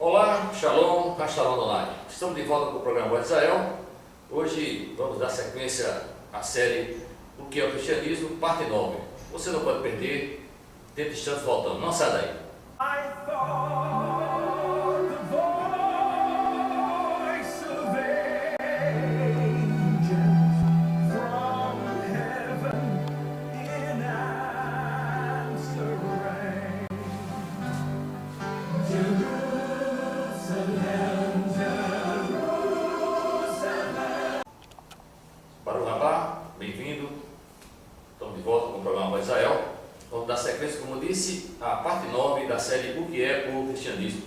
Olá, Shalom, Shalom Online. Estamos de volta com o programa Voz de Israel. Hoje vamos dar sequência à série O que é o Cristianismo, parte 9. Você não pode perder, dentro de instantes voltando, não sai daí. Bem-vindo, estamos de volta com o programa Voz de Israel. Vamos dar sequência, como eu disse, à parte 9 da série O que é o Cristianismo.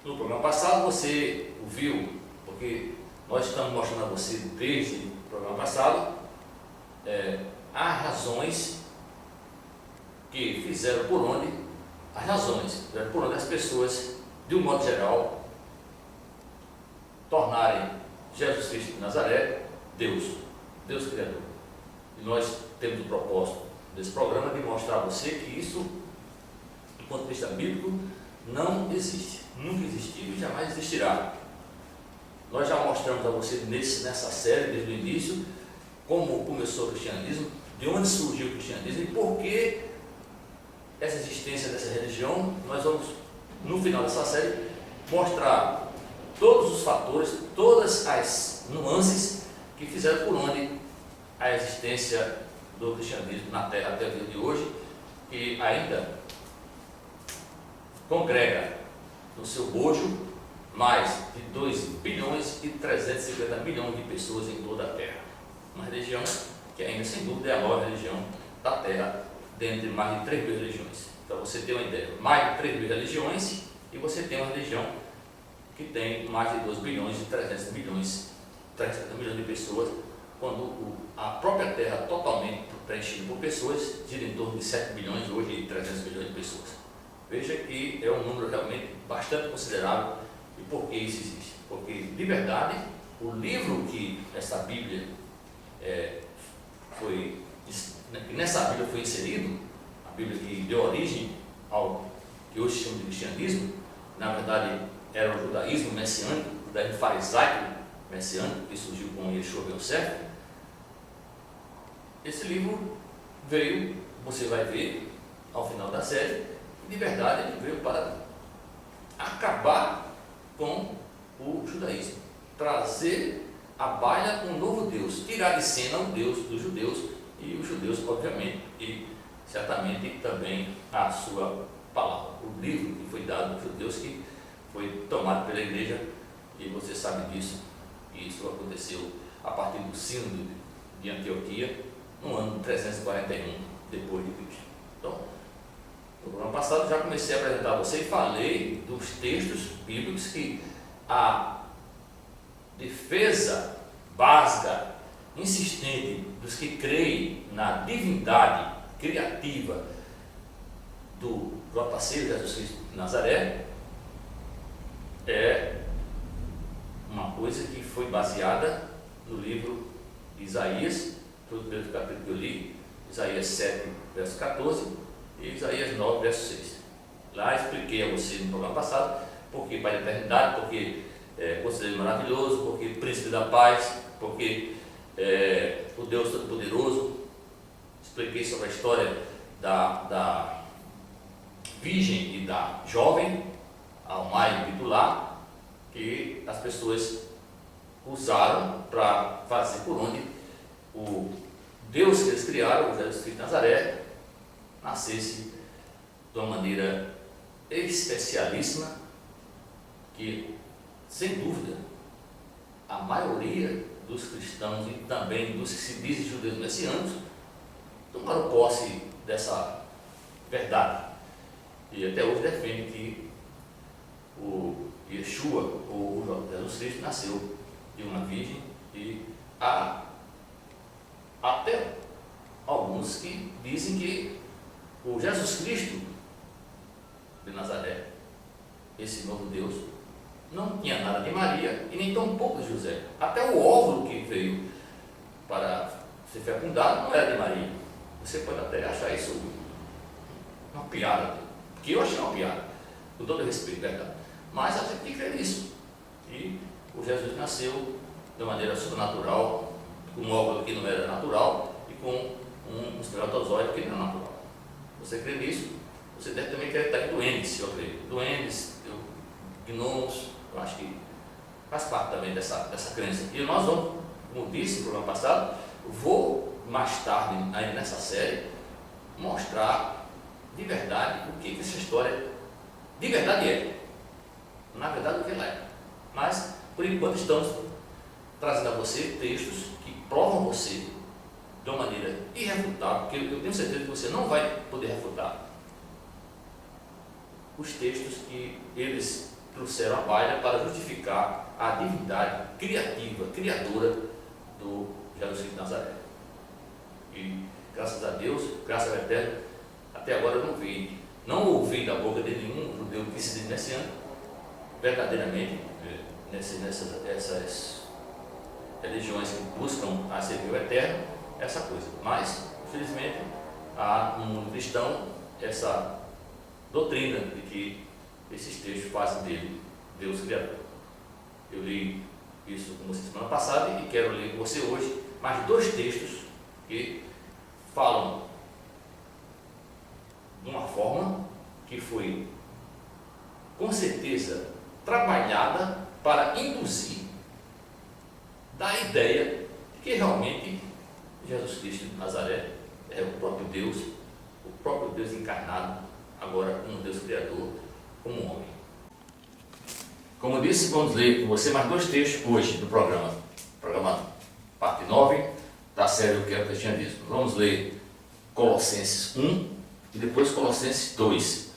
No programa passado você ouviu, porque nós estamos mostrando a você desde o programa passado, há razões que fizeram por onde as pessoas, de um modo geral, tornarem Jesus Cristo de Nazaré Deus Criador. E nós temos o propósito desse programa de mostrar a você que isso, do ponto de vista bíblico, não existe, nunca existiu e jamais existirá. Nós já mostramos a você nessa série, desde o início, como começou o cristianismo, de onde surgiu o cristianismo e por que essa existência dessa religião. Nós vamos, no final dessa série, mostrar todos os fatores, todas as nuances que fizeram por onde a existência do cristianismo na Terra até o dia de hoje, que ainda congrega no seu bojo mais de 2 bilhões e 350 milhões de pessoas em toda a Terra. Uma religião que ainda, sem dúvida, é a maior religião da Terra, dentre mais de 3 mil religiões. Para você ter uma ideia, mais de 3 mil religiões, e você tem uma religião que tem mais de 2 bilhões e 300 milhões de pessoas, quando a própria Terra, totalmente preenchida por pessoas, gira em torno de 7 bilhões, hoje 300 milhões de pessoas. Veja que é um número realmente bastante considerável. E por que isso existe? Porque, de verdade, o livro que essa Bíblia nessa Bíblia foi inserido, a Bíblia que deu origem ao que hoje se chama de cristianismo, na verdade era o judaísmo messiânico, o judaísmo farisaico messiânico, que surgiu com Yeshua ben Yosef. Esse livro veio, você vai ver ao final da série, de verdade ele veio para acabar com o judaísmo, trazer à baila um novo Deus, tirar de cena o Deus dos judeus e os judeus, obviamente, e certamente também a sua palavra, o livro que foi dado aos judeus, que foi tomado pela igreja, e você sabe disso. Isso aconteceu a partir do sínodo de Antioquia, no ano 341 depois de Cristo. Então, no programa passado já comecei a apresentar a você e falei dos textos bíblicos que a defesa básica, insistente dos que creem na divindade criativa do JC, Jesus Cristo de Nazaré, é uma coisa que foi baseada no livro de Isaías, todo o primeiro capítulo que eu li, Isaías 7, verso 14, e Isaías 9, verso 6. Lá expliquei a você no programa passado, porque Pai da Eternidade, porque Conselheiro Maravilhoso, porque Príncipe da Paz, porque o Deus Todo-Poderoso. Expliquei sobre a história da virgem e da jovem, Almai e Bitular, que as pessoas usaram para fazer por onde o Deus que eles criaram, o Jesus Cristo de Nazaré, nascesse de uma maneira especialíssima, que, sem dúvida, a maioria dos cristãos e também dos que se dizem judeus messiânicos tomaram posse dessa verdade. E até hoje defende que o Yeshua, ou o Jesus Cristo, nasceu de uma virgem, e há até alguns que dizem que o Jesus Cristo de Nazaré, esse novo Deus, não tinha nada de Maria e nem tão pouco de José. Até o óvulo que veio para ser fecundado não era de Maria. Você pode até achar isso uma piada, que eu achei uma piada, com todo respeito, verdade. Mas a gente tem que crer nisso. E o Jesus nasceu de maneira sobrenatural, com um óvulo que não era natural e com um espermatozoide que não era natural. Você crê nisso? Você deve também acreditar em duendes, eu creio. Duendes, gnomos, eu acho que faz parte também dessa crença. E nós vamos, como disse no programa passado, vou mais tarde, ainda nessa série, mostrar de verdade o que essa história de verdade é. Na verdade, o que ela é. Mas, por enquanto, estamos trazendo a você textos que provam você de uma maneira irrefutável, porque eu tenho certeza que você não vai poder refutar os textos que eles trouxeram à baila para justificar a divindade criativa, criadora do Jesus Cristo de Nazaré. E graças a Deus, graças ao Eterno, até agora eu não ouvi da boca de nenhum judeu que se diz messiânico, verdadeiramente, essas religiões que buscam a servir o Eterno, essa coisa. Mas, infelizmente, há no mundo cristão essa doutrina de que esses textos fazem dele Deus Criador. Eu li isso com você semana passada e quero ler com você hoje mais 2 textos que falam de uma forma que foi, com certeza, trabalhada para induzir da ideia de que realmente Jesus Cristo de Nazaré é o próprio Deus encarnado, agora como Deus Criador, como homem. Como eu disse, vamos ler com você mais 2 textos hoje do programa parte 9 da série O que eu tinha visto. Vamos ler Colossenses 1 e depois Colossenses 2.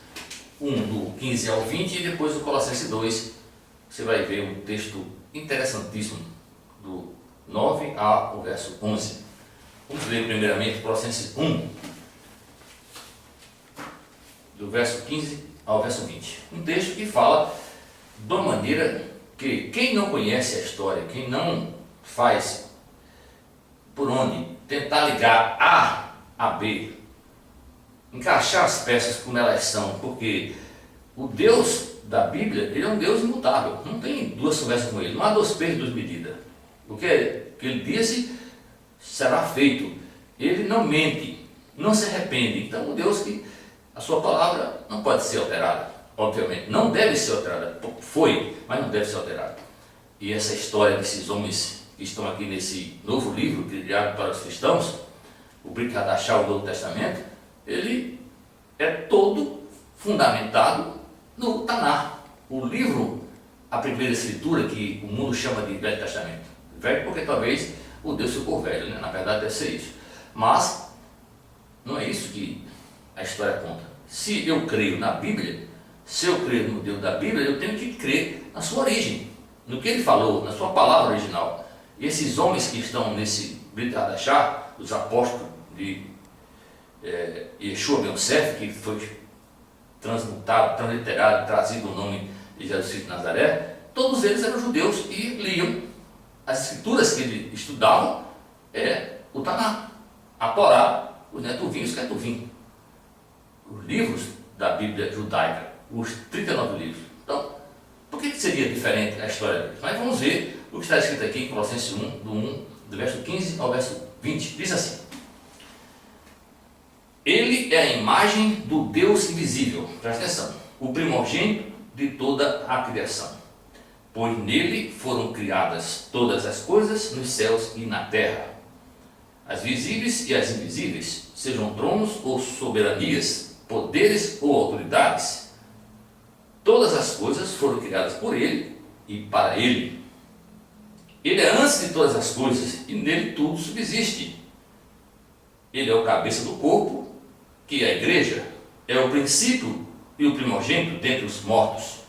1 do 15 ao 20 e depois do Colossenses 2. Você vai ver um texto interessantíssimo do 9 ao verso 11. Vamos ler primeiramente Colossenses 1, do verso 15 ao verso 20. Um texto que fala de uma maneira que quem não conhece a história, quem não faz por onde tentar ligar A a B, encaixar as peças como elas são, porque o Deus da Bíblia, ele é um Deus imutável, não tem duas conversas com ele, não há 2 pesos, 2 medidas. O que ele disse será feito. Ele não mente, não se arrepende. Então, um Deus que a sua palavra não pode ser alterada, obviamente, não deve ser alterada. Foi, mas não deve ser alterada. E essa história desses homens que estão aqui nesse novo livro criado para os cristãos, o Brit Hadashah, o Novo Testamento, ele é todo fundamentado no Taná, o livro, a primeira escritura que o mundo chama de Velho Testamento. Velho porque talvez o Deus ficou velho, né? Na verdade deve ser isso. Mas não é isso que a história conta. Se eu creio na Bíblia, se eu creio no Deus da Bíblia, eu tenho que crer na sua origem, no que ele falou, na sua palavra original. E esses homens que estão nesse Brit Hadashah, os apóstolos de Yeshua Ben Yosef, que foi transmutado, transliterado, trazido o nome de Jesus Cristo de Nazaré, todos eles eram judeus e liam as escrituras que eles estudavam, o Taná, a Torá, os Netuvim e os Ketuvim, os livros da Bíblia judaica, os 39 livros. Então, por que seria diferente a história deles? Mas vamos ver o que está escrito aqui em Colossenses 1, do verso 15 ao verso 20. Diz assim: Ele é a imagem do Deus invisível, presta atenção, o primogênito de toda a criação, pois nele foram criadas todas as coisas nos céus e na terra, as visíveis e as invisíveis, sejam tronos ou soberanias, poderes ou autoridades. Todas as coisas foram criadas por ele e para ele. Ele é antes de todas as coisas e nele tudo subsiste. Ele é o cabeça do corpo, que é a igreja, é o princípio e o primogênito dentre os mortos,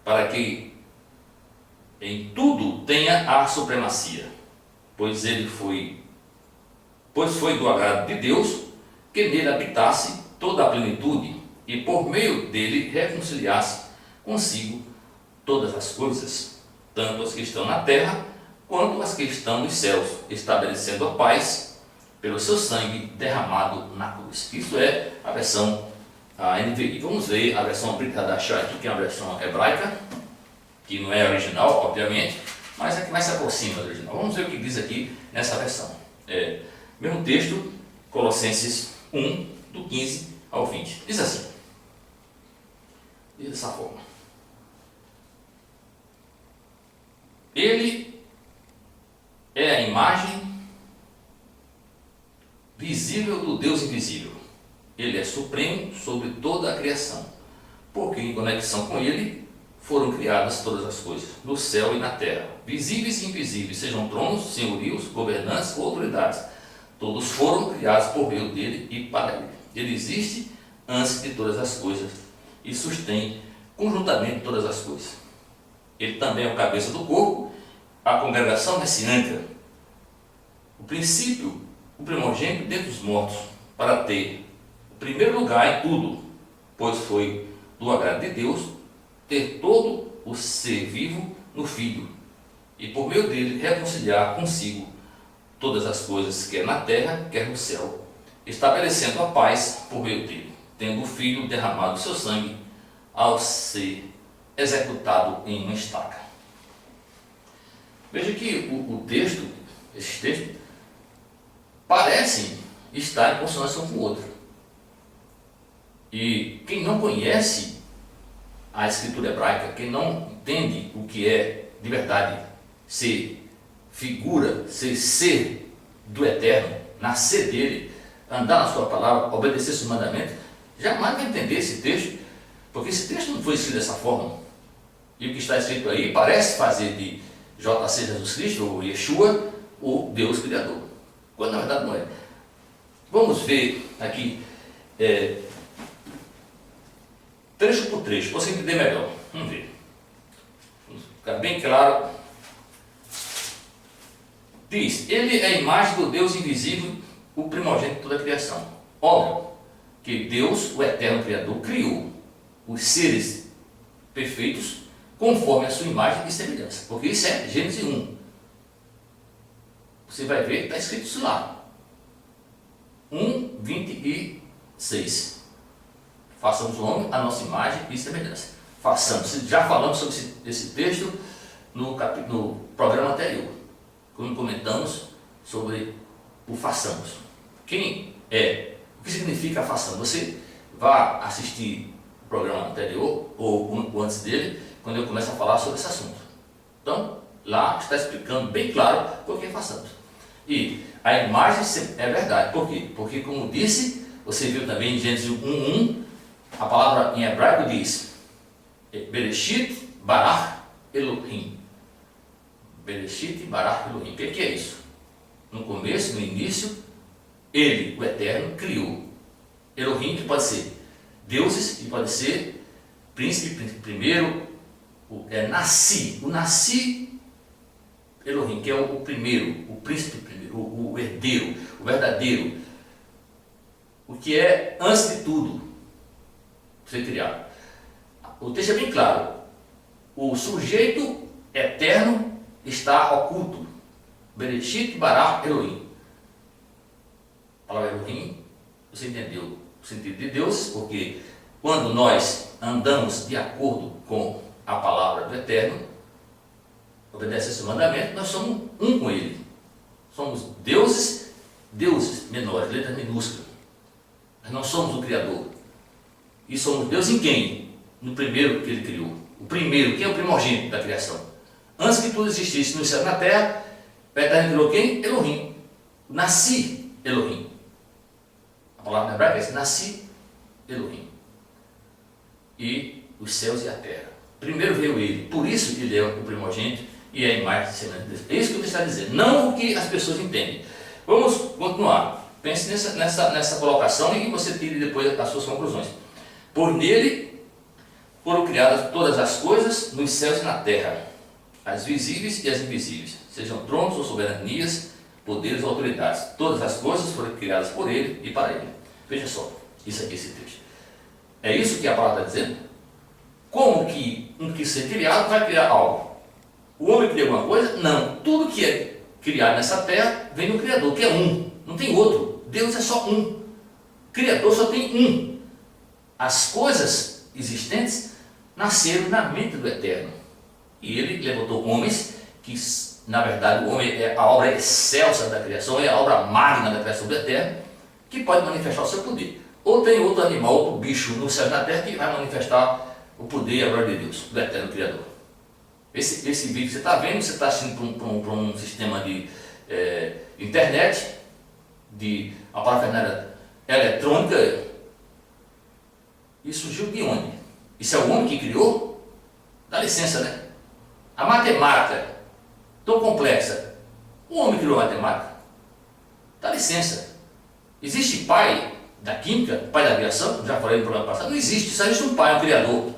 para que em tudo tenha a supremacia, pois foi do agrado de Deus que nele habitasse toda a plenitude e por meio dele reconciliasse consigo todas as coisas, tanto as que estão na terra quanto as que estão nos céus, estabelecendo a paz pelo seu sangue derramado na cruz. Isso é a versão a NVI. Vamos ver a versão Brit-Hadashah aqui, que é uma versão hebraica, que não é original, obviamente, mas é que mais se aproxima do original. Vamos ver o que diz aqui nessa versão. Mesmo texto, Colossenses 1, do 15 ao 20. Diz assim, diz dessa forma. Ele é a imagem visível do Deus invisível. Ele é supremo sobre toda a criação, porque em conexão com Ele foram criadas todas as coisas, no céu e na terra, visíveis e invisíveis, sejam tronos, senhorios, governantes ou autoridades. Todos foram criados por meio dele e para ele. Ele existe antes de todas as coisas e sustém conjuntamente todas as coisas. Ele também é o cabeça do corpo, a congregação messiânica, o princípio, o primogênito dentre os mortos, para ter o primeiro lugar em tudo, pois foi do agrado de Deus ter todo o ser vivo no Filho, e por meio dele reconciliar consigo todas as coisas, quer na terra, quer no céu, estabelecendo a paz por meio dele, tendo o Filho derramado o seu sangue ao ser executado em uma estaca. Veja que o texto, esses textos, parecem estar em consonância um com o outro. E quem não conhece a escritura hebraica, quem não entende o que é de verdade ser figura, ser do Eterno, nascer dele, andar na sua palavra, obedecer seus mandamentos, jamais vai entender esse texto, porque esse texto não foi escrito dessa forma. E o que está escrito aí parece fazer de JC Jesus Cristo, ou Yeshua, o Deus Criador, quando na verdade não é. Vamos ver aqui, trecho por trecho, para você entender melhor. Vamos ver. Vamos ficar bem claro. Diz, ele é a imagem do Deus invisível, o primogênito de toda a criação. Óbvio que Deus, o eterno Criador, criou os seres perfeitos conforme a sua imagem e semelhança. Porque isso é Gênesis 1. Você vai ver que está escrito isso lá. 1, 26. Façamos o homem a nossa imagem e semelhança. Façamos. Já falamos sobre esse texto no programa anterior, quando comentamos sobre o façamos. O que significa façamos? Você vá assistir o programa anterior, ou antes dele, quando eu começo a falar sobre esse assunto. Então, lá está explicando bem claro por que façamos. E a imagem é verdade. Por quê? Porque, como disse, você viu também em Gênesis 1:1, a palavra em hebraico diz Bereshit bara Elohim. Bereshit bara Elohim. O que é isso? No começo, no início, ele, o Eterno, criou. Elohim, que pode ser deuses, e pode ser príncipe primeiro, Nasci. O Nasci Elohim, que é o primeiro, o príncipe primeiro, o herdeiro, o verdadeiro, o que é antes de tudo ser criado. O texto é bem claro. O sujeito eterno está oculto. Bereshit bara Elohim. A palavra Elohim, você entendeu o sentido de Deus, porque quando nós andamos de acordo com a palavra do Eterno, obedece esse mandamento, nós somos um com Ele. Somos deuses menores, letras minúsculas. Mas nós somos o Criador. E somos Deus em quem? No primeiro que Ele criou. O primeiro, quem é o primogênito da criação? Antes que tudo existisse no céu e na terra, o Eterno criou quem? Elohim. Nasci Elohim. A palavra hebraica é nasci Elohim. E os céus e a terra. Primeiro veio Ele, por isso Ele é o primogênito e é a imagem semelhante de Deus. É isso que eu está dizendo, não o que as pessoas entendem. Vamos continuar. Pense nessa colocação e você tire depois as suas conclusões. Por nele foram criadas todas as coisas nos céus e na terra, as visíveis e as invisíveis, sejam tronos ou soberanias, poderes ou autoridades. Todas as coisas foram criadas por Ele e para Ele. Veja só, isso aqui, esse texto. É isso que a palavra está dizendo? Como que um que ser criado vai criar algo? O homem cria alguma coisa? Não. Tudo que é criado nessa terra vem do Criador, que é um. Não tem outro. Deus é só um. Criador só tem um. as coisas existentes nasceram na mente do Eterno. E ele levantou homens que, na verdade, o homem é a obra excelsa da criação, é a obra magna da criação do Eterno, que pode manifestar o seu poder. Ou tem outro animal, outro bicho no céu e na terra que vai manifestar o poder e a glória de Deus, do Eterno Criador. Esse vídeo que você está vendo, você está assistindo para um sistema de internet, de a parafernália eletrônica, e surgiu de onde? Isso é o homem que criou? Dá licença, né? A matemática, tão complexa, o homem criou a matemática? Dá licença. Existe pai da química, pai da criação? Já falei no programa passado, não existe, só existe um pai, um criador.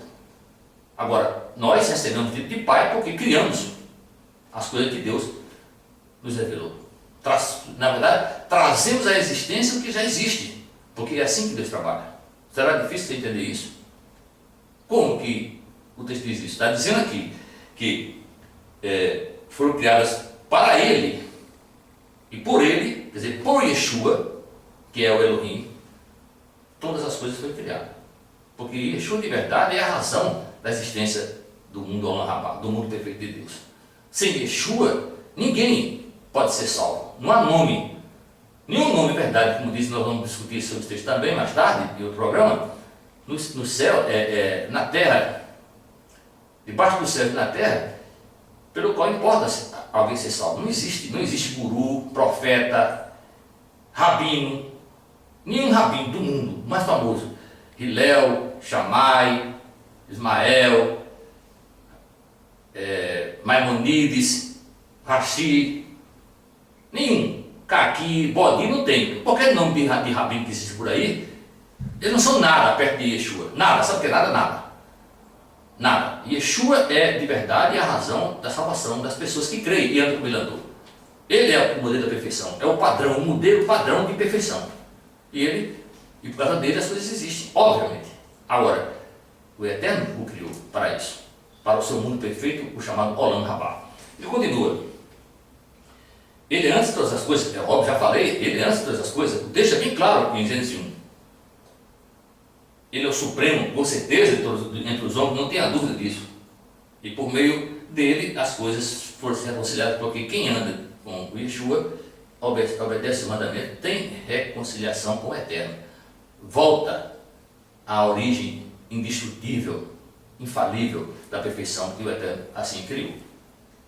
Agora, nós recebemos o tipo de pai porque criamos as coisas que Deus nos revelou. Na verdade, trazemos à existência o que já existe, porque é assim que Deus trabalha. Será difícil você entender isso? Como que o texto diz isso? Está dizendo aqui que foram criadas para Ele e por Ele, quer dizer, por Yeshua, que é o Elohim, todas as coisas foram criadas. Porque Yeshua de verdade é a razão da existência do mundo Olam Rabá, do mundo perfeito de Deus. Sem Yeshua, ninguém pode ser salvo. Não há nome, nenhum nome verdade, como disse, nós vamos discutir sobre esse texto também mais tarde, em outro programa. No céu, na terra, debaixo do céu e na terra, pelo qual importa alguém ser salvo. Não existe guru, profeta, rabino, nenhum rabino do mundo mais famoso, Hillel, Shammai, Ismael, Maimonides, Rashi, nenhum, Kaki, Bodi, não tem. Qualquer nome de rabino que existe por aí, eles não são nada perto de Yeshua. Nada, sabe o que é nada? Nada. Nada. Yeshua é de verdade a razão da salvação das pessoas que creem e andam como ele andou. Ele é o modelo da perfeição, é o padrão, o modelo padrão de perfeição. E por causa dele as coisas existem, obviamente. Agora, o Eterno o criou para isso, para o seu mundo perfeito, o chamado Olam Rabá. Ele continua. Ele antes de todas as coisas, é óbvio, já falei, ele antes de todas as coisas, deixa bem claro em Gênesis 1. Ele é o supremo, com certeza, entre os homens, não tenha dúvida disso. E por meio dele as coisas foram reconciliadas, porque quem anda com o Yeshua, obedece o mandamento, tem reconciliação com o Eterno. Volta à origem indestrutível, infalível da perfeição que o Eterno assim criou.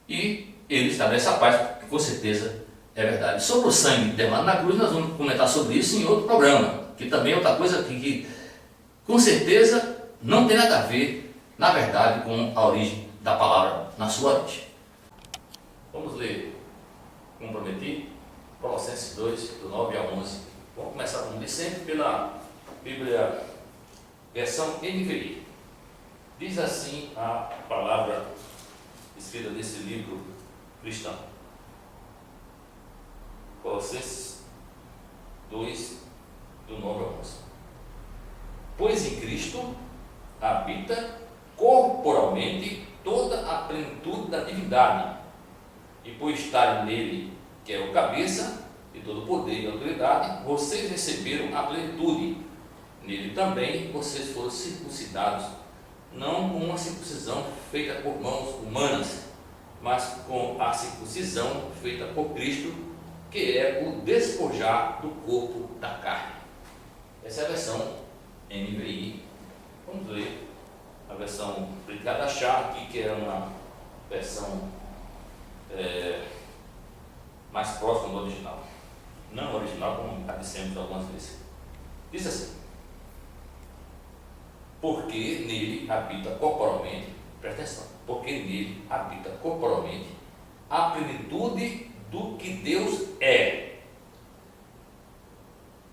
E ele estabelece a paz, que com certeza é verdade. Sobre o sangue derramado na cruz, nós vamos comentar sobre isso em outro programa, que também é outra coisa que com certeza não tem nada a ver, na verdade, com a origem da palavra na sua origem. Vamos ler, como prometi, Colossenses 2, do 9 ao 11. Vamos começar, como de sempre, pela Bíblia, versão NVI. Diz assim a palavra escrita nesse livro cristão. Colossenses 2, do 9 ao 11. Pois em Cristo habita corporalmente toda a plenitude da divindade, e por estarem nele, que é o cabeça de todo poder e autoridade, vocês receberam a plenitude. Nele também vocês foram circuncidados, não com uma circuncisão feita por mãos humanas, mas com a circuncisão feita por Cristo, que é o despojar do corpo da carne. Essa é a versão NVI. Vamos ler a versão Brigada Chá aqui, que é uma versão mais próxima do original. Não original, como já dissemos algumas vezes. Diz assim: porque nele habita corporalmente, presta atenção, porque nele habita corporalmente a plenitude do que Deus é.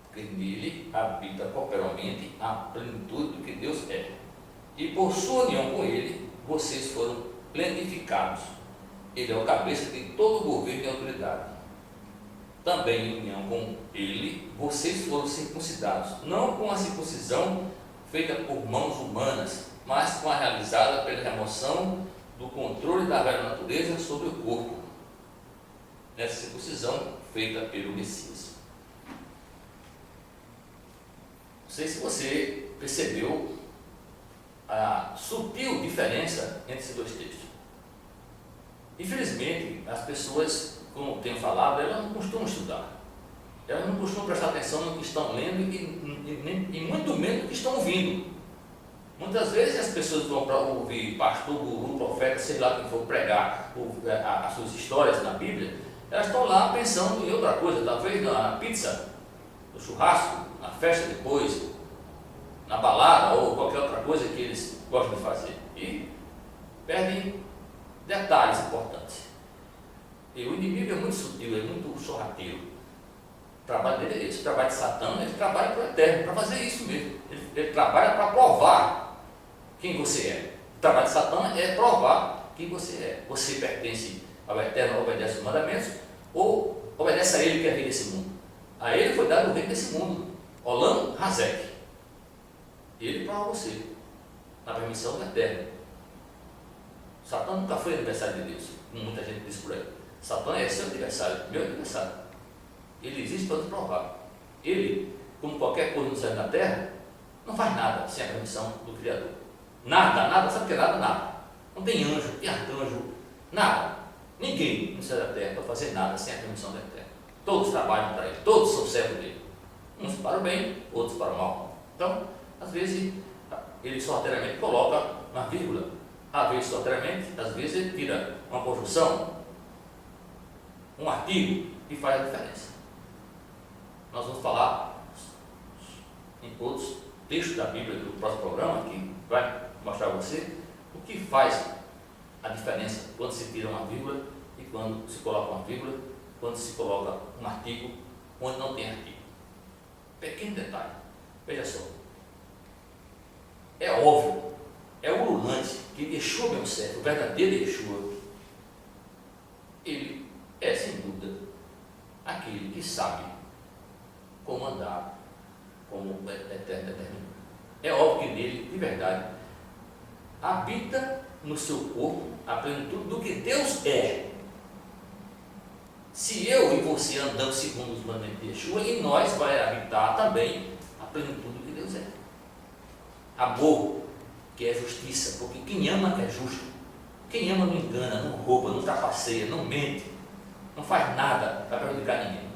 Porque nele habita corporalmente a plenitude do que Deus é. E por sua união com ele, vocês foram plenificados. Ele é o cabeça de todo o governo e autoridade. Também em união com ele, vocês foram circuncidados, não com a circuncisão feita por mãos humanas, mas com a realizada pela remoção do controle da velha natureza sobre o corpo, nessa circuncisão feita pelo Messias. Não sei se você percebeu a sutil diferença entre esses dois textos. Infelizmente, as pessoas, como tenho falado, elas não costumam estudar. Elas não costumam prestar atenção no que estão lendo e muito menos no que estão ouvindo. Muitas vezes as pessoas vão para ouvir pastor, guru, profeta, sei lá quem for pregar as suas histórias na Bíblia, elas estão lá pensando em outra coisa, talvez na pizza, no churrasco, na festa depois, na balada ou qualquer outra coisa que eles gostam de fazer. E perdem detalhes importantes. E o inimigo é muito sutil, é muito sorrateiro. O trabalho dele é esse, o trabalho de Satã, ele trabalha para o eterno, para fazer isso mesmo. Ele trabalha para provar quem você é. O trabalho de Satã é provar quem você é. Você pertence ao eterno, obedece os mandamentos, ou obedece a ele que é rei desse mundo. A ele foi dado o rei desse mundo, Olam Hazek. Ele prova você, na permissão do eterno. Satã nunca foi adversário de Deus, como muita gente diz por aí. Satã é seu adversário, meu adversário. Ele existe para nos provar. Ele, como qualquer coisa no céu e na terra, não faz nada sem a permissão do Criador. Nada, sabe o que é nada? Nada. Não tem anjo, tem arcanjo, nada. Ninguém no céu e na terra para fazer nada sem a permissão do eterno. Todos trabalham para ele, todos são servos dele. Uns para o bem, outros para o mal. Então, às vezes, ele sorrateiramente coloca uma vírgula. Às vezes, sorrateiramente, às vezes ele tira uma conjunção, um artigo, e faz a diferença. Nós vamos falar em outros textos da Bíblia do próximo programa, que vai mostrar a você o que faz a diferença quando se tira uma vírgula e quando se coloca uma vírgula, quando se coloca um artigo onde não tem artigo. Pequeno detalhe, veja só. É óbvio, é ululante que Yeshua mesmo certo, o verdadeiro Yeshua, ele é sem dúvida aquele que sabe como andar, como o eterno determinou. É óbvio que nele, de verdade, habita no seu corpo a plenitude do que Deus é. Se eu e você andamos segundo os mandamentos de Yeshua, em nós vai habitar também a plenitude do que Deus é. Amor, que é justiça, porque quem ama é justo. Quem ama não engana, não rouba, não trapaceia, não mente, não faz nada para prejudicar ninguém.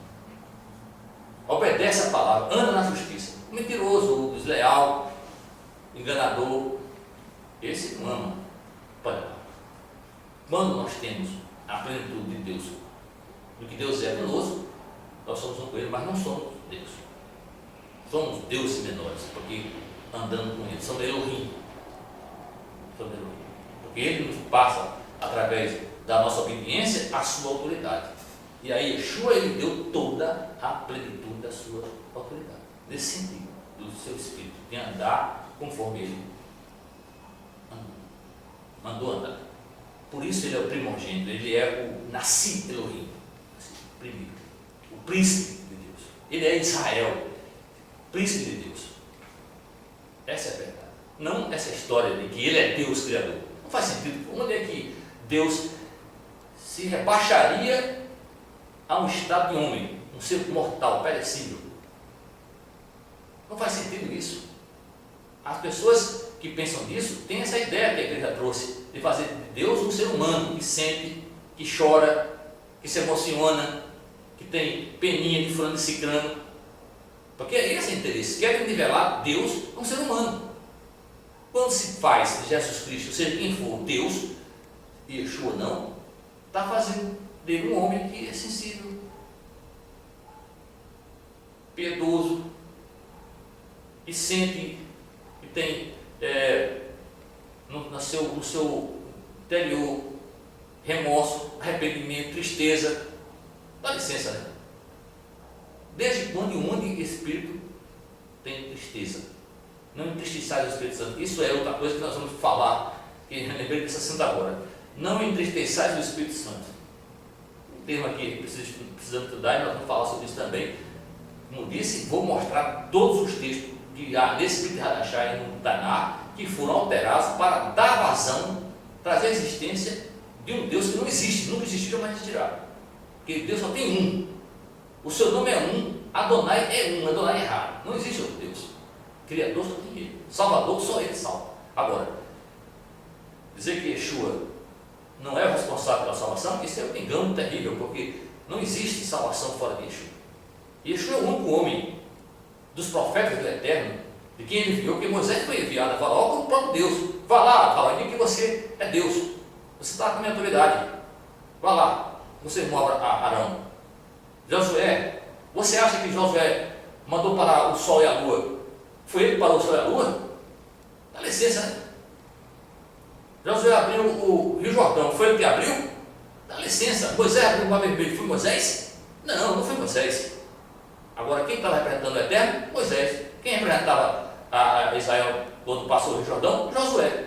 Obedece a palavra, anda na justiça. O mentiroso, o desleal, enganador, esse não ama. Quando nós temos a plenitude de Deus, do que Deus é conosco, nós somos um com Ele, mas não somos Deus. Somos deuses menores, porque andando com Ele, somos Elohim. Porque Ele nos passa, através da nossa obediência, a sua autoridade. E aí Yeshua, Ele deu toda a plenitude da sua autoridade. Nesse sentido, do seu Espírito, de andar conforme Ele mandou andar. Por isso Ele é o primogênito, Ele é o nascido Elohim, primeiro, o príncipe de Deus. Ele é Israel, príncipe de Deus. Essa é a verdade. Não essa história de que Ele é Deus Criador. Não faz sentido. Onde é que Deus se rebaixaria a um estado de homem, um ser mortal, perecível? Não faz sentido isso. As pessoas que pensam nisso têm essa ideia que a igreja trouxe, de fazer de Deus um ser humano que sente, que chora, que se emociona, que tem peninha de fulano e cicrano. Porque esse é o interesse, querem nivelar Deus com um ser humano. Quando se faz de Jesus Cristo, seja quem for Deus, e Yeshua não, está fazendo dele um homem que é sensível, piedoso, que sente, que tem no seu interior remorso, arrependimento, tristeza. Dá licença, né? Desde quando e onde espírito tem tristeza? Não entristeçais o Espírito Santo. Isso é outra coisa que nós vamos falar, que eu lembrei desse assunto agora. Não entristeçais o Espírito Santo. Um termo aqui precisamos estudar e nós vamos falar sobre isso também. Como disse, vou mostrar todos os textos que há nesse livro de Hadashah e no Taná, que foram alterados para dar vazão, trazer a existência de um Deus que não existe, nunca existiu, jamais existirá. Porque Deus só tem um. O seu nome é um, Adonai é um, Adonai é raro. Não existe outro Deus. Criador só tem Ele. Salvador só Ele salva. Agora, dizer que Yeshua não é o responsável pela salvação, isso é um engano terrível, porque não existe salvação fora de Yeshua. Yeshua é o único homem dos profetas do Eterno, de quem ele enviou, que Moisés foi enviado a Faraó como o próprio Deus. Vá lá, Faraó, diga que você é Deus. Você está com a minha autoridade. Vá lá, você irmão Arão. Josué, você acha que Josué mandou parar o sol e a lua? Foi ele que parou o sol e a lua? Dá licença, né? Josué abriu o Rio Jordão, foi ele que abriu? Dá licença, Moisés abriu o Mar Vermelho, foi Moisés? Não, não foi Moisés. Agora, quem estava representando o Eterno? Moisés. Quem representava a Israel quando passou o Rio Jordão? Josué.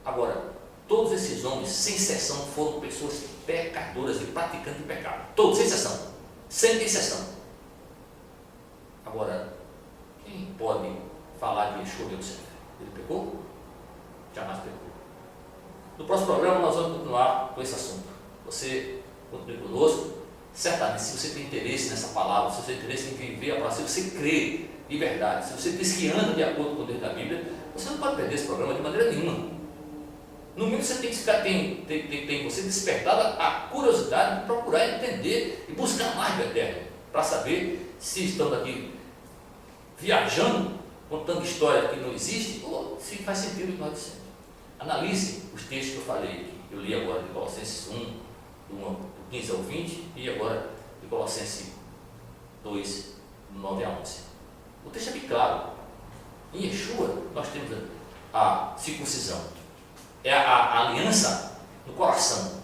Agora, todos esses homens, sem exceção, foram pessoas pecadoras e praticantes de pecado. Todos, sem exceção. Sem exceção. Agora, quem pode falar de Yeshua Yosef? Ele pecou? Jamais pecou. No próximo programa nós vamos continuar com esse assunto. Você continue conosco. Certamente, se você tem interesse nessa palavra, se você tem interesse em viver a palavra, se você crê de verdade, se você diz que anda de acordo com o Deus da Bíblia, você não pode perder esse programa de maneira nenhuma. No mínimo você tem que ficar, tem você despertada a curiosidade de procurar entender e buscar mais do Eterno, para saber se estamos aqui viajando, contando história que não existe, ou se faz sentido o que nós dissemos. Analise os textos que eu falei, que eu li agora de Colossenses 1, do 15 ao 20, e agora de Colossenses 2, do 9 a 11. O texto é bem claro. Em Yeshua nós temos a circuncisão, é a aliança no coração,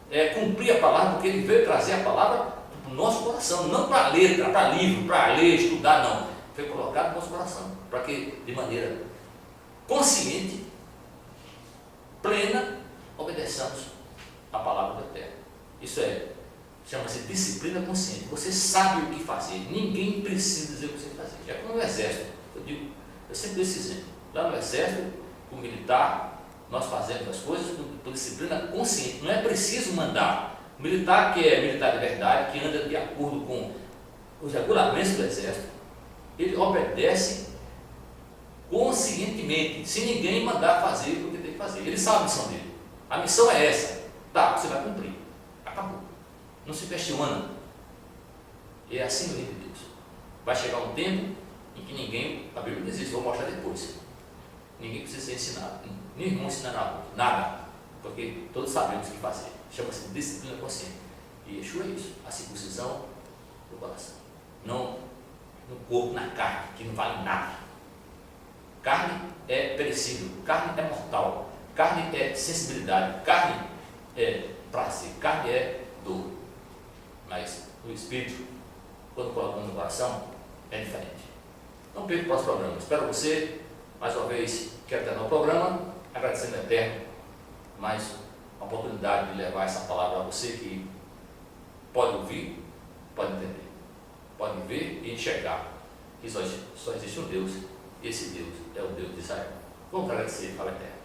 é cumprir a palavra, porque ele veio trazer a palavra para o nosso coração, não para letra, para livro, para ler, estudar, não. Foi colocado no nosso coração, para que de maneira consciente, plena, obedeçamos a palavra do Eterno. Isso chama-se disciplina consciente. Você sabe o que fazer, ninguém precisa dizer o que você fazer. É como no exército. Eu sempre dou esse exemplo. Lá no exército, o militar, nós fazemos as coisas por disciplina consciente. Não é preciso mandar. O militar que é militar de verdade, que anda de acordo com os regulamentos do exército, ele obedece conscientemente, se ninguém mandar fazer o que tem que fazer. Ele sabe a missão dele. A missão é essa. Tá, você vai cumprir. Acabou. Não se questiona. É assim no reino de Deus. Vai chegar um tempo em que ninguém, a Bíblia diz isso, vou mostrar depois. Ninguém precisa ser ensinado. Nem irmão ensinará nada. Porque todos sabemos o que fazer. Chama-se disciplina consciente. E Yeshua é isso. A circuncisão do coração. Não no corpo, na carne, que não vale nada. Carne é perecível. Carne é mortal. Carne é sensibilidade. Carne é prazer. Carne é dor. Mas o Espírito, quando colocamos no coração, é diferente. Não perca o próximo programa. Espero você, mais uma vez, quero terminar o programa, agradecendo ao Eterno, mais a oportunidade de levar essa palavra a você que pode ouvir, pode entender, pode ver e enxergar que só existe um Deus, e esse Deus é o Deus de Israel. Vamos agradecer ao Eterno.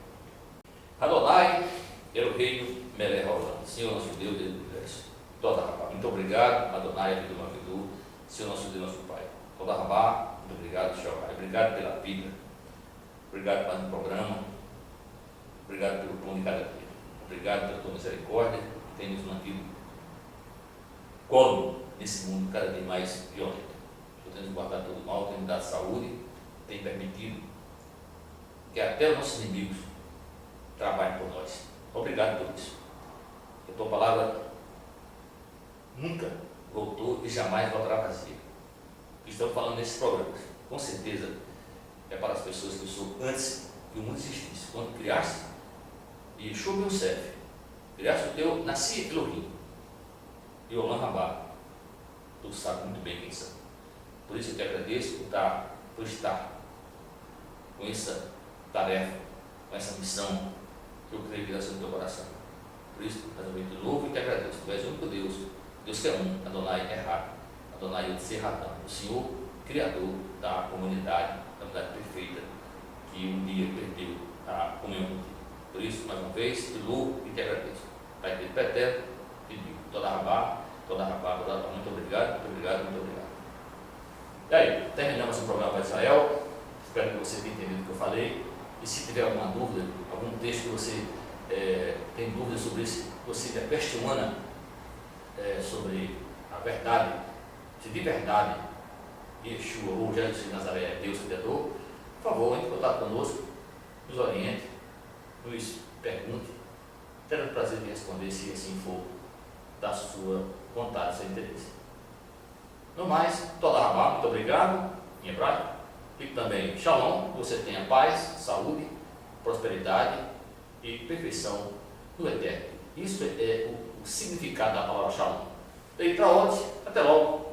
Adonai, Eloheinu, Melech Haolam, Senhor nosso Deus do universo. Toda Rabá. Muito obrigado, Adonai, Avidu Mavidu, Senhor nosso Deus, nosso Pai. Toda Rabá, muito obrigado, Jeová. Obrigado pela Bíblia. Obrigado pelo programa. Obrigado pelo pão de cada dia. Obrigado pela tua misericórdia, que tem nos mantido como nesse mundo cada vez mais violento. Tu tens guardado todo o mal, tem nos dado saúde, tem permitido que até os nossos inimigos trabalhem por nós. Obrigado por isso. Que a tua palavra nunca voltou e jamais voltará vazia. Estamos falando nesses programas. Com certeza é para as pessoas que eu sou antes que o mundo existisse. Quando criaste Yeshua Yosef, criaste o teu, nasci Elohim e Olam Rabá. Tu sabe muito bem quem são. Por isso eu te agradeço por estar com essa tarefa, com essa missão que eu creio que dá sobre o teu coração. Por isso, eu te louvo e te agradeço. Tu és o único Deus. Deus que é um, Adonai Errado, Adonai Yotzeradam, o Senhor, Criador da comunidade perfeita, que um dia perdeu a comunhão contigo. Por isso, mais uma vez, te louvo e te agradeço. Pai de eterno, te digo, toda rabá, muito obrigado, muito obrigado, muito obrigado. E aí, terminamos o programa para Israel. Espero que você tenha entendido o que eu falei. E se tiver alguma dúvida, algum texto que você tem dúvida sobre isso, você questiona sobre a verdade, se de verdade Yeshua ou Jesus de Nazaré é Deus Criador, por favor, entre em contato conosco, nos oriente, nos pergunte. Terá o prazer de responder se assim for da sua vontade, do seu interesse. No mais, toda rabá, muito obrigado, em hebraico. E também, shalom, que você tenha paz, saúde, prosperidade e perfeição no eterno. Isso é o significado da palavra shalom. Leitraote, até logo.